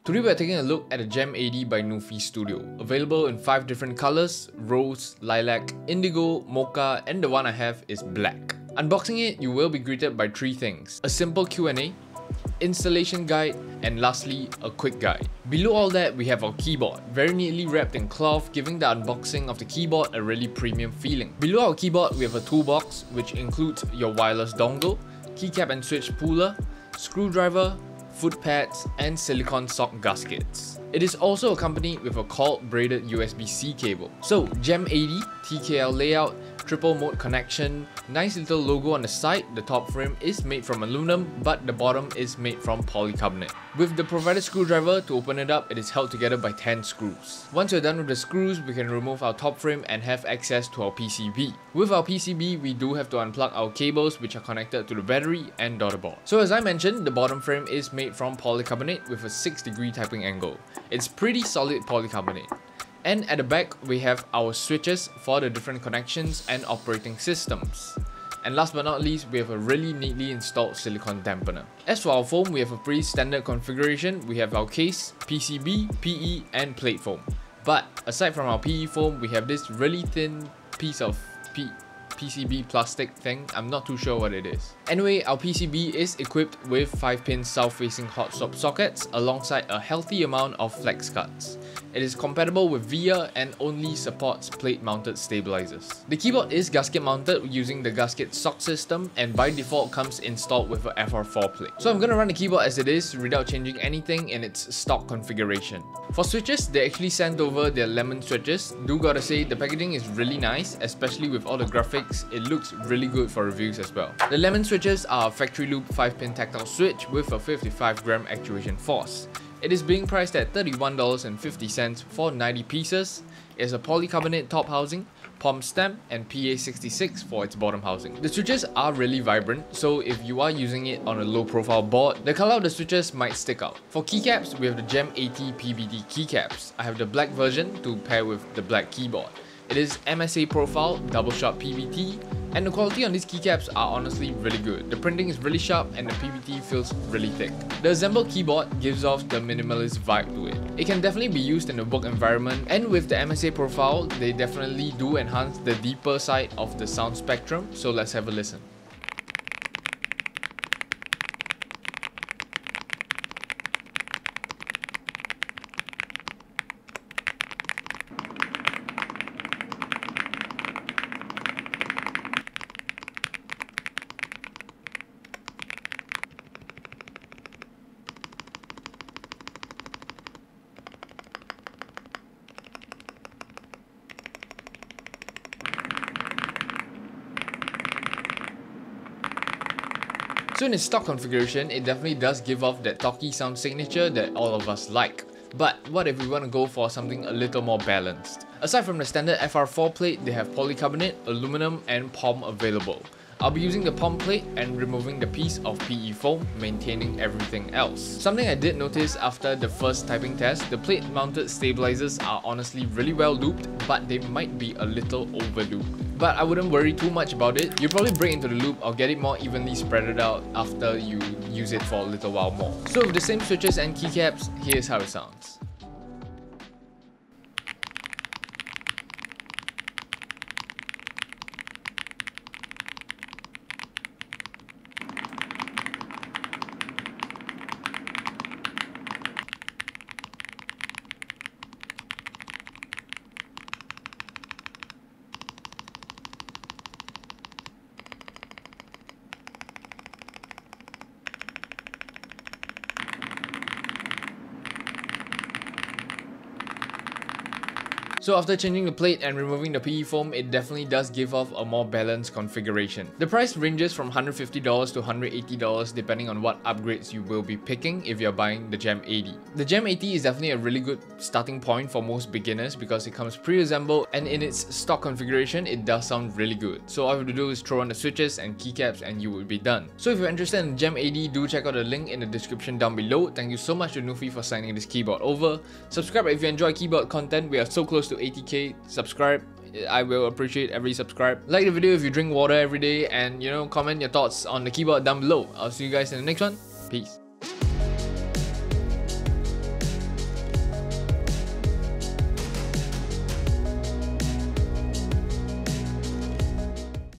Today we are taking a look at the Gem 80 by Nufi Studio, available in 5 different colors: rose, lilac, indigo, mocha, and the one I have is black. Unboxing it, you will be greeted by 3 things: a simple Q&A, installation guide, and lastly, a quick guide. Below all that, we have our keyboard, very neatly wrapped in cloth, giving the unboxing of the keyboard a really premium feeling. Below our keyboard, we have a toolbox, which includes your wireless dongle, keycap and switch puller, screwdriver, foot pads, and silicone sock gaskets. It is also accompanied with a coiled braided USB-C cable. So, Gem 80, TKL layout, triple mode connection, nice little logo on the side. The top frame is made from aluminum, but the bottom is made from polycarbonate. With the provided screwdriver to open it up, it is held together by 10 screws. Once we're done with the screws, we can remove our top frame and have access to our PCB. With our PCB, we do have to unplug our cables which are connected to the battery and daughter board. So as I mentioned, the bottom frame is made from polycarbonate with a 6-degree typing angle. It's pretty solid polycarbonate. And at the back, we have our switches for the different connections and operating systems. And last but not least, we have a really neatly installed silicone dampener. As for our foam, we have a pretty standard configuration. We have our case, PCB, PE, and plate foam. But aside from our PE foam, we have this really thin piece of PCB plastic thing. I'm not too sure what it is. Anyway, our PCB is equipped with 5-pin south-facing hot swap sockets alongside a healthy amount of flex cuts. It is compatible with VIA and only supports plate-mounted stabilizers. The keyboard is gasket-mounted using the gasket sock system, and by default comes installed with a FR4 plate. So I'm gonna run the keyboard as it is without changing anything in its stock configuration. For switches, they actually sent over their lemon switches. Do gotta say, the packaging is really nice, especially with all the graphics. It looks really good for reviews as well. The lemon switches are a factory loop 5-pin tactile switch with a 55-gram actuation force. It is being priced at $31.50 for 90 pieces. It has a polycarbonate top housing, POM stem, and PA66 for its bottom housing. The switches are really vibrant, so if you are using it on a low profile board, the color of the switches might stick out. For keycaps, we have the Gem 80 PBD keycaps. I have the black version to pair with the black keyboard. It is MSA profile, double shot PBT, and the quality on these keycaps are honestly really good. The printing is really sharp and the PBT feels really thick. The assembled keyboard gives off the minimalist vibe to it. It can definitely be used in a work environment, and with the MSA profile, they definitely do enhance the deeper side of the sound spectrum, so let's have a listen. So in its stock configuration, it definitely does give off that talky sound signature that all of us like. But what if we want to go for something a little more balanced? Aside from the standard FR4 plate, they have polycarbonate, aluminum, and POM available. I'll be using the POM plate and removing the piece of PE foam, maintaining everything else. Something I did notice after the first typing test, the plate-mounted stabilizers are honestly really well looped, but they might be a little over looped. But I wouldn't worry too much about it. You'll probably break into the loop or get it more evenly spread out after you use it for a little while more. So with the same switches and keycaps, here's how it sounds. So after changing the plate and removing the PE foam, it definitely does give off a more balanced configuration. The price ranges from $150 to $180 depending on what upgrades you will be picking if you're buying the Gem 80. The Gem 80 is definitely a really good starting point for most beginners because it comes pre-assembled, and in its stock configuration, it does sound really good. So all you have to do is throw on the switches and keycaps and you will be done. So if you're interested in the Gem 80, do check out the link in the description down below. Thank you so much to Nufi for signing this keyboard over. Subscribe if you enjoy keyboard content. We are so close to 80k. Subscribe. I will appreciate every subscribe. Like the video if you drink water every day, and comment your thoughts on the keyboard down below. I'll see you guys in the next one. Peace.